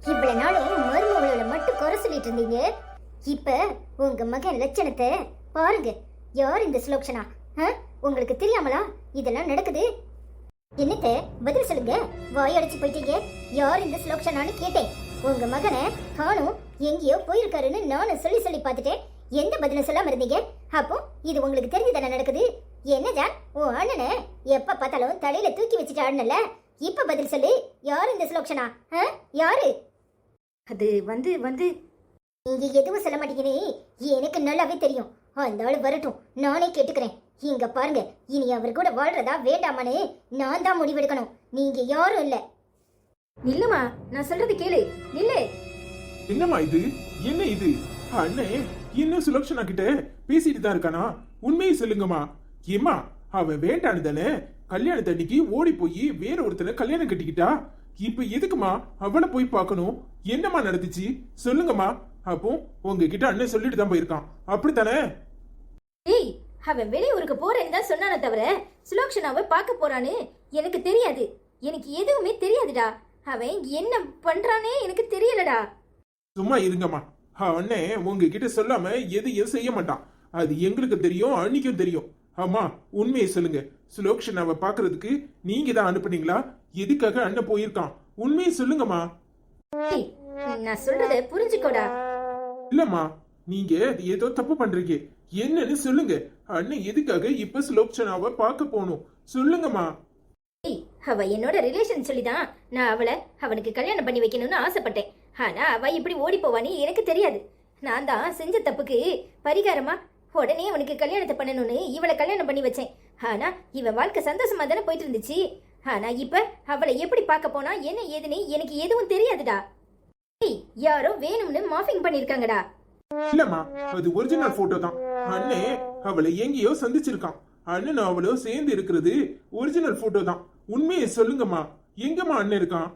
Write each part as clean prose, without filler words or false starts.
இவ்வளவு நாளும் மருமகளோட மட்டும் குறை சொல்லிட்டு இருந்தீங்க. இப்ப உங்க மகன் லட்சணத்தை பாருங்க. யார் இந்த சுலோக்ஷனா? உங்களுக்கு தெரியாமலா இதெல்லாம் நடக்குது? என்னத்த பதில் சொல்லுங்க. வாய் அடைச்சு போயிட்டீங்க. யார் இந்த சுலோக்ஷனான்னு கேட்டேன். உங்க மகனை காணும் எங்கேயோ போயிருக்காருன்னு நானும் சொல்லி சொல்லி பார்த்துட்டேன். எந்த பதிலும் சொல்லாம இருந்தீங்க. அப்போ இது உங்களுக்கு தெரிஞ்சுதானே நடக்குது? என்ன ஜான், உன் அண்ணனை எப்ப பார்த்தாலும் தலையில தூக்கி வச்சுட்டு ஆடனல. இப்ப பதில் சொல்லு. யார் இந்த சுலோக்ஷனா? யாரு? அது வந்து வந்து நீங்க எதுவும் சொல்ல மாட்டீங்கன்னு எனக்கு நல்லாவே தெரியும். அந்த ஆளு வரட்டும், நானே கேட்டுக்கிறேன். இங்க பாருங்க, இனி அவர் கூட வாழ்றதா வேண்டாமான்னு நான் தான் முடிவெடுக்கணும். நீங்க யாரும் இல்ல. நில்லுமா, நான் சொல்றது கேளு. நில்லு. என்னம்மா இது? என்ன இது? அண்ணே இன்னும் சுலக்ஷனா கிட்ட பேசிட்டு தான் இருக்கானா? உண்மையை சொல்லுங்கம்மா. ஏமா அவன் வேண்டான்னு தானே கல்யாணத்தன்னைக்கு ஓடி போய் வேற ஒருத்தனை கல்யாணம் கட்டிக்கிட்டா. இப்ப எதுக்குமா அவளை போய் பார்க்கணும்? என்னம்மா நடந்துச்சு சொல்லுங்கம்மா. அப்போ உங்ககிட்ட அண்ணன் சொல்லிட்டு தான் போயிருக்கான், அப்படித்தானே? ஏய், அவன் வெளியூருக்கு போறேன்னு தான் சொன்னானே தவிர சுலோக்ஷனாவை பார்க்க போறான்னு எனக்கு தெரியாது. எனக்கு எதுவுமே தெரியாதுடா. அவன் என்ன பண்றானே எனக்கு தெரியலடா. சும்மா இருங்கம்மா. அண்ணே உங்ககிட்ட சொல்லாம எதையும் செய்ய மாட்டான். அது எங்களுக்கு தெரியும், அன்னைக்கும் தெரியும். ஆமா, உண்மையை சொல்லுங்க. சுலோக்ஷனாவை பாக்குறதுக்கு நீங்க தான் அனுப்புனீங்களா? எதுக்காக அண்ணன் போயிருக்கான்? உண்மையை சொல்லுங்கம்மா. ஏய், நான் சொல்றத புரிஞ்சுக்கோடா. இல்லம்மா, நீங்க ஏதோ தப்பு பண்றீங்க. என்னன்னு சொல்லுங்க. அண்ணன் எதுக்காக இப்ப சுலோக்ஷனாவை பார்க்க போகணும்? சொல்லுங்கம்மா. ஏய், அவ என்னோட ரிலேஷன் சொல்லிதான் நான் அவனுக்கு கல்யாணம் பண்ணி வைக்கணும்னு ஆசைப்பட்டேன். ஆனா அவ இப்படி ஓடி போவான்னு எனக்கு தெரியாது. நான் தான் செஞ்ச தப்புக்கு பரிகாரமா உடனே அவனுக்கு கல்யாணத்தை பண்ணணும்னு இவளை கல்யாணம் பண்ணி வச்சேன். ஆனா இவன் வாழ்க்கை சந்தோஷமா தானே போயிட்டு இருந்துச்சு. ஆனா இப்ப அவளை எப்படி பார்க்க போனா என்ன ஏதுன்னு எனக்கு எதுவும் தெரியாதுடா. ஏய், யாரோ வேணும்னு மாஃபிங் பண்ணிருக்காங்கடா. இல்லம்மா, அது ஒரிஜினல் போட்டோ தான். அண்ணே அவளை எங்கேயோ சந்திச்சிருக்கான். அண்ணன் அவளோ சேர்ந்து இருக்கிறது ஒரிஜினல் போட்டோ தான். உண்மையை சொல்லுங்கம்மா. எங்கம்மா அண்ணன் இருக்கான்?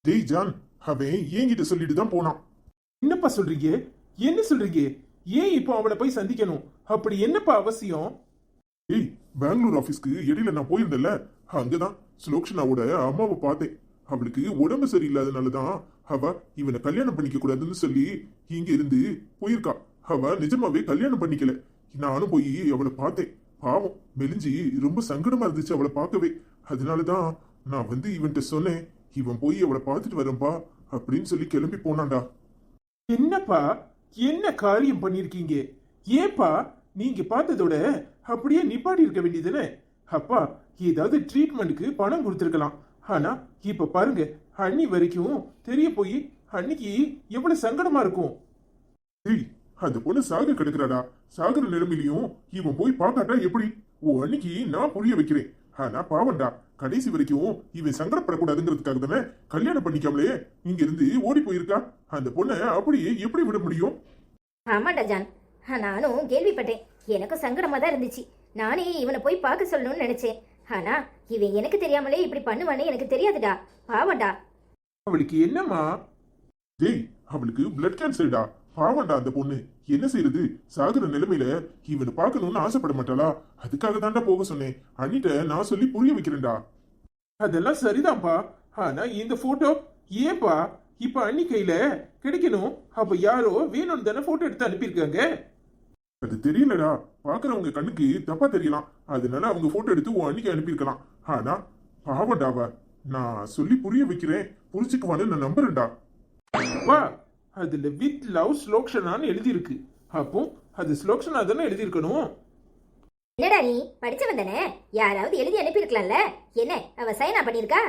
டேய் ஜான், அவன் என்கிட்ட சொல்லிட்டு தான் போனான். என்னப்பா சொல்றீங்க? என்ன சொல்றீங்க? ஏன் இப்போ அவளை போய் சந்திக்கணும்? அப்படி என்னப்பா அவசியம்? ஏய், பெங்களூர் ஆபீஸ்க்கு இடையில நான் போயிருந்தேன்ல, அங்கதான் சுலோக்ஷனாவோட அம்மாவை பார்த்தேன். அவளுக்கு உடம்பு சரியில்லாதனாலதான் அவ இவனை கல்யாணம் பண்ணிக்க கூடாதுன்னு சொல்லி இங்க இருந்து போயிருக்கா. அவ நிஜமாவே கல்யாணம் பண்ணிக்கல. நானும் போய் அவளை பார்த்தேன். பாவம் மெலிஞ்சி ரொம்ப சங்கடமா இருந்துச்சு அவளை பார்க்கவே. அதனாலதான் நான் வந்து இவன்கிட்ட சொன்னேன், இவன் போய் அவளை பார்த்துட்டு வரேன்பா அப்படின்னு சொல்லி கிளம்பி போனான்டா. என்னப்பா என்ன காரியம் பண்ணிருக்கீங்க? ஏப்பா நீங்க பார்த்ததோட அப்படியே நிப்பாட்டி இருக்க வேண்டியதுன்னு. அப்பா ஏதாவது ட்ரீட்மெண்ட்டுக்கு பணம் கொடுத்துருக்கலாம். ஆனா இப்ப பாருங்க, அண்ணி வரைக்கும் தெரிய போய் அன்னைக்கு எவ்வளவு சங்கடமா இருக்கும். ஏய், அந்த பொண்ணு சாக கிடக்குறாடா. சாகர நிலைமையிலையும் இவன் போய் பார்க்காட்டா எப்படி? ஓ, அன்னைக்கு நான் புரிய வைக்கிறேன். ஆனா பாவண்டா, கடைசி வரைக்கும் இவன் சங்கடப்படக்கூடாதுங்கிறதுக்காக தானே கல்யாணம் பண்ணிக்காமலே இங்க இருந்து ஓடி போயிருக்கா. அந்த பொண்ணை அப்படியே எப்படி விட முடியும்? ஆமாண்டா ஜான், நானும் கேள்விப்பட்டேன். எனக்கும் சங்கடமா தான் இருந்துச்சு. நானே இவனை போய் பார்க்க சொல்லணும்னு நினைச்சேன். ஆனா இவன் எனக்கு தெரியாமலே இப்படி பண்ணுவானே எனக்கு தெரியாதுடா. பாவண்டா. அவளுக்கு என்னம்மா? டேய், அவளுக்கு பிளட் கேன்சர்டா. பாவண்டா அந்த பொண்ணு. என்ன செய்யறது? சாகுற நிலைமையில இவனை பார்க்கணும்னு ஆசைப்பட மாட்டாளா? அதுக்காக தாண்டா போக சொன்னேன். அண்ணிட்ட நான் சொல்லி புரிய வைக்கிறேன்டா. அதெல்லாம் சரிதான்ப்பா. ஆனா இந்த போட்டோ ஏப்பா இப்ப அண்ணி கையில கிடைக்கணும்? அப்ப யாரோ வேணும்னு தானே போட்டோ எடுத்து அனுப்பியிருக்காங்க. அது தெரியலடா, பாக்குறவங்க கண்ணுக்கு தப்பா தெரியலாம். அதனால அவங்க போட்டோ எடுத்து உன் அன்னிக்கு அனுப்பியிருக்கலாம். ஆனா பாவண்டாவ. நான் சொல்லி புரிய வைக்கிறேன், புரிச்சுக்குவான்னு நான் நம்புறேன்டா. வா, அதுல வித் லவ் ஸ்லோக்ஷனான்னு எழுதி இருக்கு. அப்போ அது ஸ்லோக்ஷனா தானே எழுதி இருக்கணும். என்னடா நீ படிச்சவன் தானே, யாராவது எழுதி அனுப்பியிருக்கலாம்ல. என்ன அவ சைனா பண்ணிருக்கா?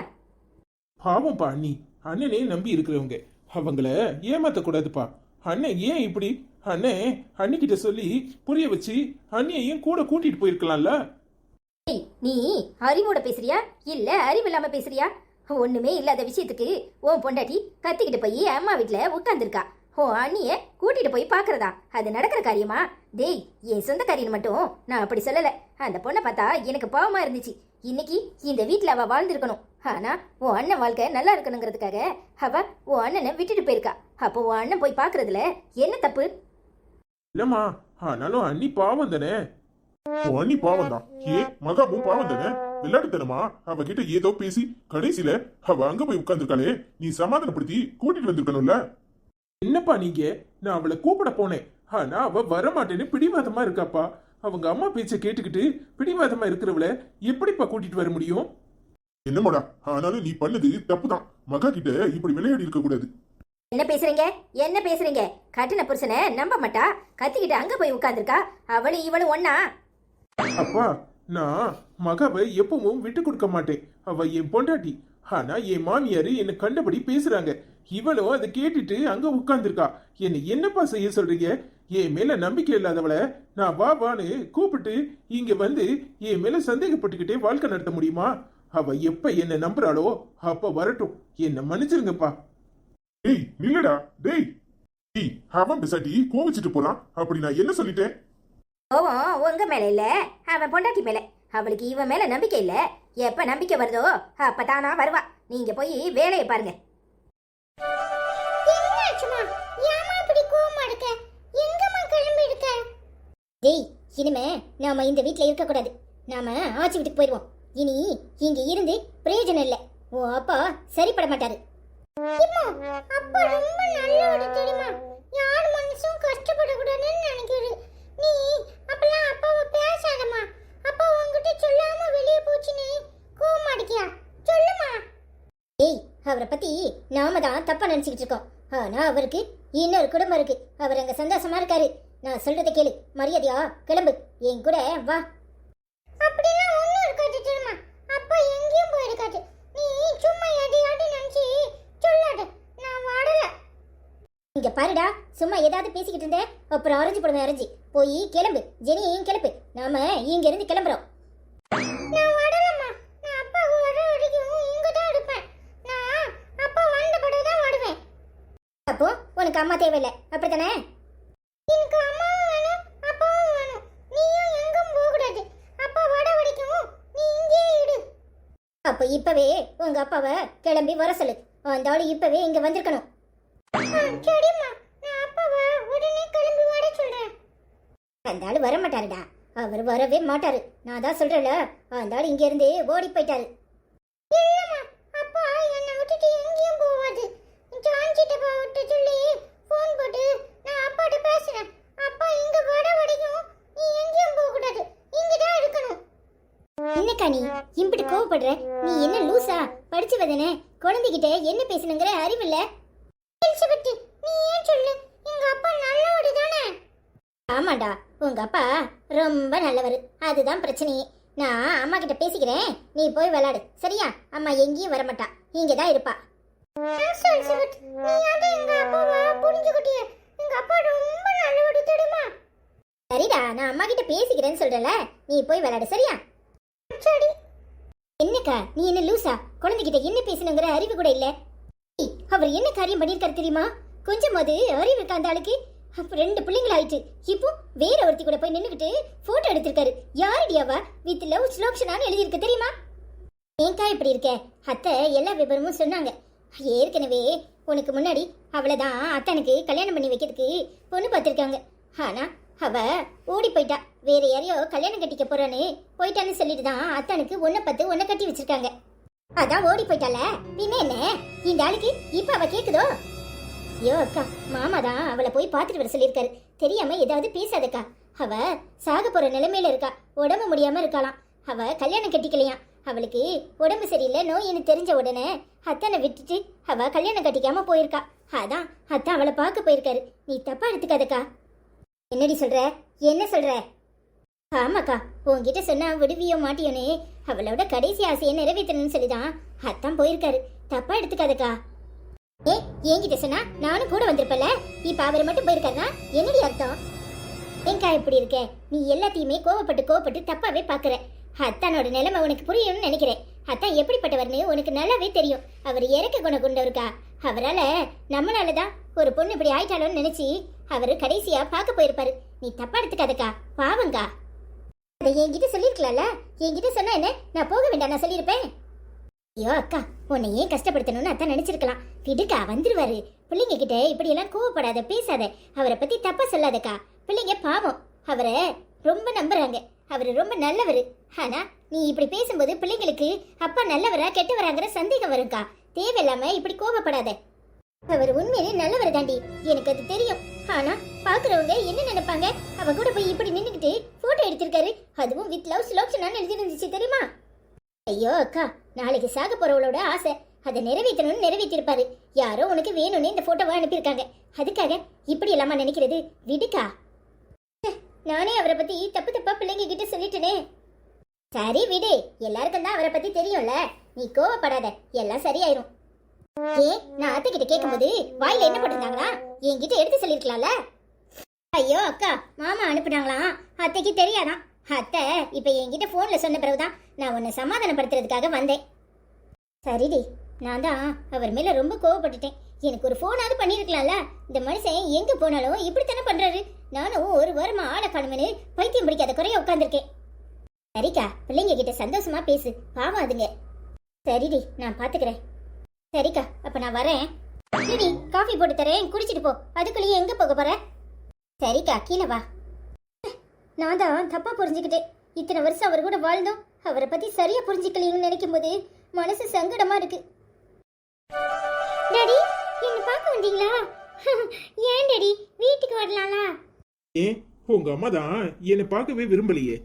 பாவம்ப்பா அண்ணி. அண்ணனே நம்பி இருக்கிறவங்க, அவங்கள ஏமாத்த கூடாதுப்பா. அண்ணன் ஏன் இப்படி? அண்ணன் அண்ணிக்கிட்ட சொல்லி புரிய வச்சு அண்ணியையும் கூட கூட்டிட்டு போயிருக்கலாம்ல. நீ அறிவோட பேசுறியா இல்ல அறிவு இல்லாம பேசுறியா? ஒண்ணுமே இல்லாத விஷயத்துக்கு உன் பொண்டாட்டி கத்திக்கிட்டு போய் அம்மா வீட்டுல உட்கார்ந்துருக்கா. உன் அண்ணிய கூட்டிட்டு போய் பாக்குறதா? அது நடக்கிற காரியமா? டேய், என் சொந்தக்காரின்னு மட்டும் நான் அப்படி சொல்லல. அந்த பொண்ணை பார்த்தா எனக்கு பாவமா இருந்துச்சு. இன்னைக்கு இந்த வீட்டுல அவ வாழ்ந்திருக்கணும். ஆனா உன் அண்ணன் வாழ்க்கை நல்லா இருக்கணுங்கிறதுக்காக அவ உன் அண்ணனை விட்டுட்டு போயிருக்கா. அப்போ உன் அண்ணன் போய் பாக்குறதுல என்ன தப்பு? இல்லம்மா, ஆனாலும் அண்ணி பாவம் தானே. உன் அண்ணி பாவம் தான். ஏ மகாவும் பாவம் தானே. விளையாட்டுத்தனமா அவகிட்ட ஏதோ பேசி கடைசியில அவ அங்க போய் உட்கார்ந்துருக்காளே, நீ சமாதானப்படுத்தி கூட்டிட்டு வந்திருக்கணும்ல. என்னப்பா நீங்க? நான் அவளை கூப்பிட போனேன், ஆனா அவ வரமாட்டேன்னு பிடிவாதமா இருக்காப்பா. அவங்க அம்மா பேச்ச கேட்டுக்கிட்டு பிடிவாதமா இருக்கிறவள எப்படிப்பா கூட்டிட்டு வர முடியும்? என்னமோடா, ஆனாலும் நீ பண்ணது தப்புதான். மகா கிட்ட இப்படி விளையாடி இருக்க கூடாது. என்ன பேசுறீங்க? என்ன பேசுறீங்க? கட்டின புருஷனை நம்ப மாட்டா, கத்திக்கிட்டு அங்க போய் உட்கார்ந்துருக்கா. அவளும் இவளும் ஒண்ணா? அப்பா, நான் மகாவை எப்பவும் விட்டு கொடுக்க மாட்டேன். அவ என் பொண்டாட்டி. ஆனா என் மாமியாரு என்ன கண்டபடி பேசுறாங்க. இவளும் அதை கேட்டுட்டு அங்க உட்கார்ந்துருக்கா. என்ன என்னப்பா செய்ய சொல்றீங்க? என் மேல நம்பிக்கை இல்லாதவளை நான் வா வான்னு கூப்பிட்டு இங்க வந்து என் மேல சந்தேகப்பட்டுக்கிட்டே வாழ்க்கை நடத்த முடியுமா? அவ எப்ப என்ன நம்புறாளோ அப்ப வரட்டும். என்ன மன்னிச்சிருங்கப்பா. டேய் நில்லடா, டேய். டேய், அவன் பெசாட்டி கோவிச்சிட்டு போறான். அப்படி நான் என்ன சொல்லிட்டேன்? கோவம் உங்க மேல இல்ல, அவன் பொண்டாட்டி மேல. அவளுக்கு இவன் மேல நம்பிக்கை இல்ல. எப்ப நம்பிக்கை வருதோ அப்பதானா வருவா. நீங்க போய் வேலையை பாருங்க. என்னாச்சுமா? ஏமா இப்படி கோவமா இருக்க? எங்கம்மா கிளம்பி இருக்க? டேய், இனிமே நாம இந்த வீட்ல இருக்க கூடாது. நாம ஆச்சி வீட்டுக்கு போயிடுவோம். இனி இங்க இருந்து பிரயோஜனம் இல்ல. உன் அப்பா சரிப்பட மாட்டாரு. அப்பா ரொம்ப நல்லவரு தெரியுமா? யார் மனசும் கஷ்டப்படக்கூடாதுன்னு நினைக்கிறது. நீ அப்பெல்லாம் அப்பாவை பேசாதம்மா. அப்பா உன்கிட்ட சொல்லாம வெளியே போச்சுன்னு கோவமா இருக்கியா? சொல்லுமா. ஏய், அவரை பத்தி நாம தான் தப்பா நினைச்சுக்கிட்டு இருக்கோம். ஆனா அவருக்கு இன்னொரு குடும்பம் இருக்கு. அவர் அங்க சந்தோஷமா இருக்காரு. நான் சொல்றதை கேளு. மரியாதையா கிளம்பு, என் கூட வா. அப்படிலாம் ஒண்ணும் இருக்காது தெரியுமா? அப்பா எங்கேயும் போயிருக்காது. நீ சும்மா எதையாவது நினைச்சு சொல்லாத. நான் வரல. இங்க பாருடா, சும்மா ஏதாவது பேசிக்கிட்டு இருந்த அப்புறம் அரைஞ்சு போடுவேன். அரைஞ்சி போய் கிளம்பு. ஜெனியையும் கிளம்பு. நாம இங்க இருந்து கிளம்புறோம். நான் வரலம்மா. நான் அப்பா வர வரைக்கும் இங்க தான் இருப்பேன். நான் அப்பா வந்த பிறகு தான் வருவேன். அப்போ உனக்கு அம்மா தேவையில்லை, அப்படித்தானே? எனக்கு அம்மாவும் வேணும், அப்பாவும் வேணும். நீயும் எங்கும் போக கூடாது. அப்பா வர வரைக்கும் நீ இங்கே இரு. அப்ப இப்பவே உங்க அப்பாவை கிளம்பி வர சொல்லு. அந்த ஆளு இப்பவே இங்க வந்திருக்கணும். சரிம்மா, நான் அப்பாவை உடனே கிளம்பி வர சொல்றேன். அந்த ஆளு வர மாட்டாருடா. அவர் வரவே மாட்டாரு. நான் தான் சொல்றேன்ல, அந்த ஆளு இங்க இருந்து ஓடி போயிட்டாரு. இல்லம்மா, அப்பா என்னை விட்டுட்டு எங்கேயும் போவாது. ஜான்சிட்ட போட்டு சொல்லி போன் போட்டு நான் அப்பாட்ட பேசுறேன். அப்பா இங்க வர வரைக்கும் நீ எங்கேயும் போக கூடாது. இங்க தான் இருக்கணும். என்னக்கா நீ இம்பிட்டு கோவப்படுற? நீ என்ன லூசா? படிச்சு வதனே, குழந்தைகிட்ட என்ன பேசணுங்கிற அறிவில்ல? எலிசபெத், நீ ஏன் சொல்லு? எங்க அப்பா நல்லவரு தானே? ஆமாடா, உங்க அப்பா ரொம்ப நல்லவர். அதுதான் பிரச்சனையே. நான் அம்மா கிட்ட பேசிக்கிறேன், நீ போய் விளையாடு. சரியா? அம்மா எங்கேயும் வரமாட்டா, இங்க தான் இருப்பா. சரிடா, நான் அம்மா கிட்ட பேசிக்கிறேன்னு சொல்றல, நீ போய் விளையாடு. சரியா? சரி. என்னக்கா நீ என்ன லூசா? குழந்தைகிட்ட என்ன பேசணுங்கிற அறிவு கூட இல்ல. அவர் என்ன காரியம் பண்ணிருக்காரு தெரியுமா? கொஞ்சமாவது அறிவு இருக்கா அந்த ஆளுக்கு? அப்ப 2 பிள்ளைங்கள் ஆயிட்டு இப்போ வேற ஒருத்தி கூட போய் நின்னுக்கிட்டு போட்டோ எடுத்திருக்காரு. யாரடியாவா? வித் லவ் ஸ்லோக்ஷனான்னு எழுதியிருக்கு தெரியுமா? ஏங்கா இப்படி இருக்க? அத்தை எல்லா விவரமும் சொன்னாங்க. ஏற்கனவே உனக்கு முன்னாடி அவளைதான் அத்தனுக்கு கல்யாணம் பண்ணி வைக்கிறதுக்கு பொண்ணு பார்த்திருக்காங்க. ஆனா அவ ஓடி போயிட்டா. வேற யாரையோ கல்யாணம் கட்டிக்க போறான்னு போயிட்டான்னு சொல்லிட்டு தான் அத்தனுக்கு ஒன்ன பத்து ஒன்ன கட்டி வச்சிருக்காங்க. அதான் ஓடி போயிட்டால. பின்ன என்ன இந்த ஆளுக்கு இப்ப அவ கேக்குதோ? ஐயோ அக்கா, மாமா தான் அவளை போய் பார்த்துட்டு வர சொல்லியிருக்காரு. தெரியாம ஏதாவது பேசாதக்கா. அவ சாக போற நிலைமையில இருக்கா. உடம்பு முடியாம இருக்கலாம். அவ கல்யாணம் கட்டிக்கலையாம். அவளுக்கு உடம்பு சரியில்லை நோயின்னு தெரிஞ்ச உடனே அத்தனை விட்டுட்டு அவ கல்யாணம் கட்டிக்காம போயிருக்கா. அதான் அத்தான் அவளை பார்க்க போயிருக்காரு. நீ தப்பா எடுத்துக்காதக்கா. என்னடி சொல்ற? என்ன சொல்ற? ஆமாக்கா, உன்கிட்ட சொன்னா விடுவியோ மாட்டியோன்னு அவளோட கடைசி ஆசையை நிறைவேற்றணும்னு சொல்லிதான் அத்தான் போயிருக்காரு. தப்பா எடுத்துக்காதக்கா. ஏ, என்கிட்ட சொன்னா நானும் கூட வந்திருப்பல. இப்ப அவர் மட்டும் போயிருக்காருனா என்னடி அர்த்தம்? ஏங்கா இப்படி இருக்க? நீ எல்லாத்தையுமே கோவப்பட்டு தப்பாவே பாக்குற. அத்தானோட நிலைமை உனக்கு புரியும்னு நினைக்கிறேன். அத்தான் எப்படிப்பட்டவர்னு உனக்கு நல்லாவே தெரியும். அவர் இறக்க குணம் கொண்டவருக்கா. அவரால நம்மளாலதான் ஒரு பொண்ணு இப்படி ஆயிட்டாலோன்னு நினைச்சு அவரு கடைசியா பார்க்க போயிருப்பாரு. நீ தப்பா எடுத்துக்காதக்கா, பாவங்கா. அதை என்கிட்ட சொல்லிருக்கலாம்ல. என்கிட்ட சொன்னா என்ன, நான் போக வேண்டாம் நான் சொல்லியிருப்பேன். ஐயோ அக்கா, உன்னை ஏன் கஷ்டப்படுத்தணும்னு அத்தான் நினைச்சிருக்கலாம். விடுக்கா, வந்துருவாரு. பிள்ளைங்க கிட்ட இப்படி எல்லாம் கோவப்படாத, பேசாத. அவரை பத்தி தப்பா சொல்லாதக்கா. பிள்ளைங்க பாவம், அவரை ரொம்ப நம்புறாங்க. அவர் ரொம்ப நல்லவர். ஆனா நீ இப்படி பேசும்போது பிள்ளைங்களுக்கு அப்பா நல்லவரா கெட்டவராங்கிற சந்தேகம் வரும்க்கா. தேவையில்லாம இப்படி கோபப்படாத. அவர் உண்மையிலே நல்லவர் தாண்டி, எனக்கு அது தெரியும். ஆனா பாக்குறவங்க என்ன நினைப்பாங்க? அவ கூட போய் இப்படி நின்னுக்கிட்டு போட்டோ எடுத்திருக்காரு, அதுவும் வித் லவ் சுலோக்ஷனான்னு எழுதி இருந்துச்சு தெரியுமா? ஐயோ அக்கா, நாளைக்கு சாக போறவளோட ஆசை, அதை நிறைவேற்றணும்னு நிறைவேற்றிருப்பாரு. யாரோ உனக்கு வேணும்னு இந்த போட்டோவை அனுப்பியிருக்காங்க. அதுக்காக இப்படி எல்லாமா நினைக்கிறது? விடுக்கா. நானே அவரை பத்தி தப்பு தப்பா பிள்ளைங்க கிட்ட சொல்லிட்டேனே. சரி விடு, எல்லாருக்கும் தான் அவரை பத்தி தெரியும்ல, நீ கோவப்படாத, எல்லாம் சரியாயிரும். நான் அத்தை கிட்ட கேட்கும்போது வாயில என்ன போட்டிருந்தாங்களா? என்கிட்ட எடுத்து சொல்லிருக்கலாம்ல. ஐயோ அக்கா, மாமா அனுப்புனாங்களாம், அத்தைக்கு தெரியாதான். அத்தை இப்ப என்கிட்ட போன்ல சொன்ன பிறகுதான் நான் உன்னை சமாதானப்படுத்துறதுக்காக வந்தேன். சரிடி, நான் தான் அவர் மேல ரொம்ப கோவப்பட்டுட்டேன். எனக்கு ஒரு போனாவது பண்ணிருக்கலாம்ல. இந்த மனுஷன் எங்க போனாலும் இப்படித்தானே பண்றாரு. நானும் ஒரு வாரமா ஆளை காணுமேனு பைத்தியம் பிடிக்காத குறைய உட்காந்துருக்கேன். சரிக்கா, பிள்ளைங்க கிட்ட சந்தோஷமா பேசு, பாவம் அதுங்க. சரிடி, நான் பாத்துக்கிறேன். சரிக்கா, அப்ப நான் வரேன். சரி, காஃபி போட்டு தரேன், குடிச்சிட்டு போ. அதுக்குள்ளேயே எங்க போக போற? சரிக்கா, கீழே வா. நான் தான் தப்பா புரிஞ்சுக்கிட்டேன். இத்தனை வருஷம் அவர் கூட வாழ்ந்தோம், அவரை பத்தி சரியா புரிஞ்சுக்கலன்னு நினைக்கும் போது மனசு சங்கடமா இருக்கு. டாடி, என்ன பார்க்க வந்தீங்களா? ஏன் டாடி, வீட்டுக்கு வரலாம்ல? ஏன் உங்க அம்மா தான் என்னை பார்க்கவே விரும்பலையே.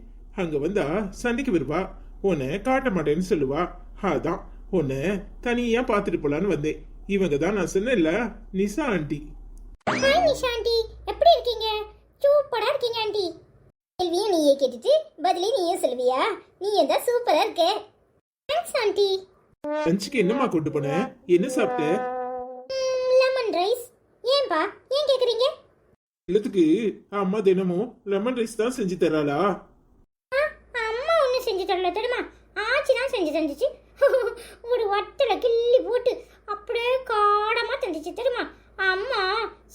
அங்க வந்தா சண்டைக்கு வருவா, உன்னை காட்ட மாட்டேன்னு சொல்லுவா. அதான் உன்னை தனியா பார்த்துட்டு போலான்னு வந்தேன். இவங்க தான் நான் சொன்னேன்ல, Nisha aunty. Hi Nisha aunty, எப்படி இருக்கீங்க? சூப்பரா இருக்கீங்க ஆண்டி. கேள்வியும் நீயே கேட்டுட்டு பதிலே நீயே சொல்லுவியா? நீ எந்த சூப்பரா இருக்க. Thanks aunty. லஞ்சுக்கு என்னம்மா கொண்டு போன? என்ன சாப்பிட்ட? Lemon rice. ஏன்பா, ஏன் கேக்குறீங்க? இல்லத்துக்கு அம்மா தினமும் லெமன் ரைஸ் தான் செஞ்சு தராளா? அம்மா ஒன்னும் செஞ்சு தரல தெரியுமா, ஆச்சி தான் செஞ்சு தந்துச்சு. ஒரு வட்டல கிள்ளி போட்டு அப்படியே காடமா தந்துச்சு தெரியுமா. அம்மா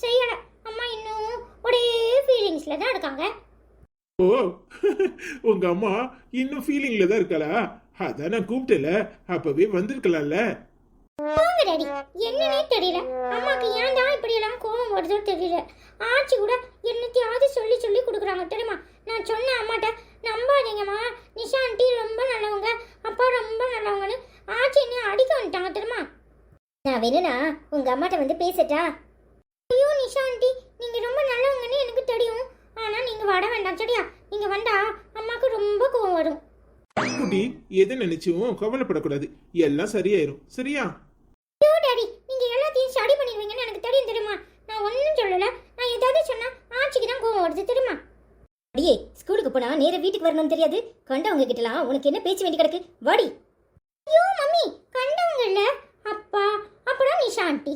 செய்யல, அம்மா இன்னும் ஒரே ஃபீலிங்ஸ்ல தான் இருக்காங்க. ஓ, உங்க அம்மா இன்னும் ஃபீலிங்ல தான் இருக்காளா? அதான் நான் கூப்பிட்டல, அப்பவே வந்திருக்கலாம்ல. போங்க டாடி, என்னன்னே தெரியல. அம்மாக்கு ஏன் தான் இப்படி எல்லாம் கோவம் வருதோ தெரியல. ஆச்சி கூட என்னத்தையாவது சொல்லி சொல்லி கொடுக்குறாங்க தெரியுமா. நான் சொன்ன அம்மாட்ட, நம்பாதீங்கம்மா, நிஷா ஆண்டி ரொம்ப நல்லவங்க, அப்பா ரொம்ப நல்லவங்கன்னு ஆச்சி என்ன அடிக்க வந்துட்டாங்க தெரியுமா. நான் வேணும்னா உங்க அம்மாட்ட வந்து பேசட்டா? ஐயோ நிஷா ஆண்டி, நீங்க ரொம்ப நல்லவங்கன்னு எனக்கு தெரியும். ஆனா நீங்க வர வேண்டாம் சரியா? நீங்க வந்தா அம்மாக்கு ரொம்ப கோவம் வரும். குட்டி, எதை நினைச்சும் கவலைப்படக்கூடாது, எல்லாம் சரியாயிரும். சரியா? ஐயோ டாடி, நீங்க எல்லாத்தையும் ஸ்டடி பண்ணிடுவீங்கன்னு எனக்கு தெரியும் தெரியுமா. நான் ஒன்றும் சொல்லல, நான் ஏதாவது சொன்னா ஆச்சிக்கு தான் கோவம் வருது தெரியுமா. அடியே, ஸ்கூலுக்கு போனா நேர வீட்டுக்கு வரணும்னு தெரியாது? கண்டவங்க கிட்டலாம் உனக்கு என்ன பேச்சு வேண்டி கிடக்கு? வாடி. ஐயோ மம்மி, கண்டவங்க இல்ல அப்பா, அப்பதான் நிஷா ஆண்டி.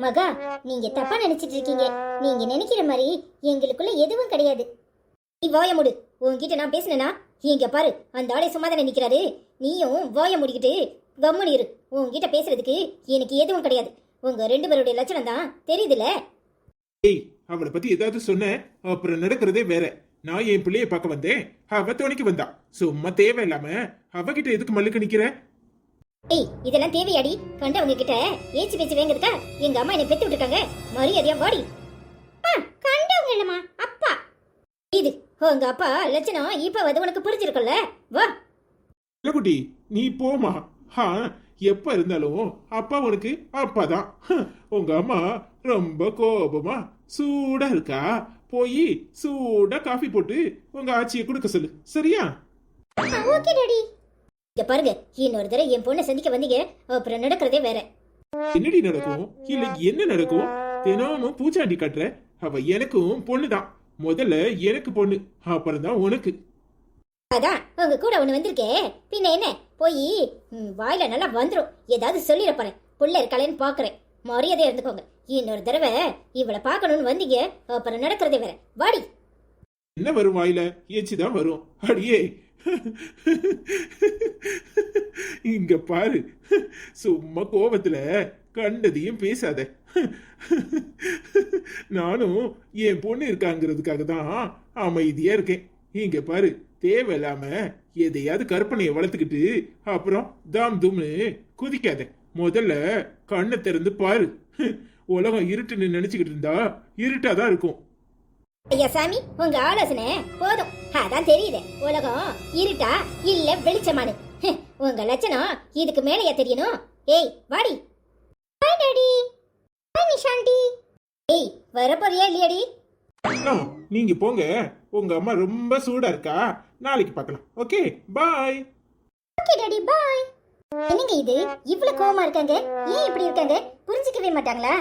மகா, நீங்க தப்பா நினைச்சிட்டு இருக்கீங்க. நீங்க நினைக்கிற மாதிரி எங்களுக்குள்ள எதுவும் கிடையாது. நீ வாய மூடு. உன்கிட்ட நான் பேசினேனா? இங்க பாரு, அந்த ஆளை சும்மாதானே நிக்கிறாரு. நீயும் வாய மூடிக்கிட்டு கம்முனு இரு. உன்கிட்ட பேசுறதுக்கு எனக்கு எதுவும் கிடையாது. உங்க ரெண்டு பேருடைய லட்சணம் தான் தெரியுதுல. ஏய், அவளை பத்தி ஏதாவது சொன்ன அப்புறம் நடக்கிறதே வேற. நான் என் பிள்ளைய பார்க்க வந்தேன், அவ துணைக்கு வந்தா. சும்மா தேவையில்லாம அவகிட்ட எதுக்கு மல்லுக்கு நிக்கிற? ஏய், இதெல்லாம் தேவையாடி? கண்டவங்க கிட்ட ஏச்சு பேச்சு வேங்கிறதுக்கா எங்க அம்மா என்ன பெத்து விட்டுருக்காங்க. மரியாதையா வாடி. கண்டவங்க இல்லம்மா, அப்பா. இது உங்க அப்பா லட்சணம் இப்ப அது உனக்கு புரிஞ்சிருக்கும்ல. வா. இல்ல குட்டி, நீ போமா. எப்ப இருந்தாலும் அப்பா உனக்கு அப்பாதான். உங்க அம்மா ரொம்ப கோபமா சூடா இருக்கா, போய் சூடா காஃபி போட்டு உங்க ஆச்சியை கொடுக்க சொல்லு. சரியா? Okay daddy. இங்க பாருங்க, இன்னொரு தடவை என் பொண்ணை சந்திக்க வந்தீங்க அப்புறம் நடக்கிறதே வேற. என்னடி நடக்கும்? இல்ல என்ன நடக்கும்? தினமும் பூச்சாண்டி காட்டுற. அவ எனக்கும் பொண்ணுதான். முதல்ல எனக்கு பொண்ணு, அப்புறம் தான் உனக்கு. அதான் உங்க கூட ஒண்ணு வந்திருக்கே, பின்ன என்ன? போய் வாயில நல்லா வந்துரும். ஏதாவது சொல்லிட போறேன். புள்ள இருக்காளேன்னு பாக்குறேன். மரியாதையா இருந்துக்கோங்க. இன்னொரு தடவை இவளை பார்க்கணும்னு வந்தீங்க அப்புறம் நடக்கிறதே வேற. வாடி. என்ன வரும் வாயில? ஏச்சுதான் வரும். அடியே, இங்க பாரு, சும்மா கோபத்துல கண்டதையும் பேசாத. நானும் என் பொண்ணு இருக்காங்கிறதுக்காக தான் அமைதியா இருக்கேன். இங்க பாரு, தேவையில்லாம எதையாவது கற்பனையை வளர்த்துக்கிட்டு அப்புறம் தாம் தூம்னு குதிக்காத. முதல்ல கண்ணை திறந்து பாரு. உலகம் இருட்டுன்னு நினைச்சுக்கிட்டு இருந்தா இருட்டாதான் இருக்கும். ஐயா சாமி, உங்க ஆலோசனை போதும். அதான் தெரியுது உலகம் இருட்டா இல்ல வெளிச்சமானு. உங்க லட்சணம் இதுக்கு மேலயா தெரியணும்? ஏய் வாடி. Hi daddy. ஹாய் நிஷாண்டி. ஏய் வரப்போறியா இல்லையாடி? அண்ணா, நீங்க போங்க. உங்க அம்மா ரொம்ப சூடா இருக்கா. நாளைக்கு பார்க்கலாம். Okay bye. Okay daddy bye. என்னங்க இது இவ்ளோ கோவமா இருக்காங்க? ஏன் இப்படி இருக்காங்க? புரிஞ்சுக்கவே மாட்டாங்களா?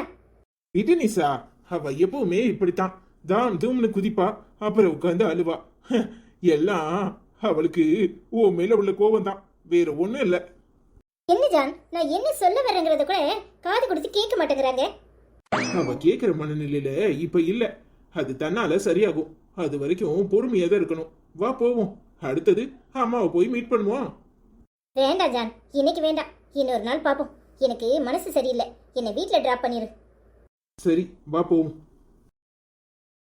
இது நிசா, அவ எப்பவுமே இப்படித்தான். தாம் தூம்னு குதிப்பா, அப்புறம் உட்காந்து அழுவா. எல்லாம் அவளுக்கு உன் மேல உள்ள கோபம் தான், வேற ஒண்ணும் இல்ல. என்ன ஜான், நான் என்ன சொல்ல வரேங்கிறத கூட காது கொடுத்து கேட்க மாட்டேங்கிறாங்க. அவ கேக்குற மனநிலையில இப்ப இல்ல. அது தன்னால சரியாகும். அது வரைக்கும் பொறுமையா தான் இருக்கணும். வா போவோம். அடுத்தது அம்மாவை போய் மீட் பண்ணுவோம். வேண்டாம் ஜான், இன்னைக்கு வேண்டாம். இன்னொரு நாள் பாப்போம். எனக்கு மனசு சரியில்லை. என்னை வீட்ல டிராப் பண்ணிரு. சரி வா போவோம்.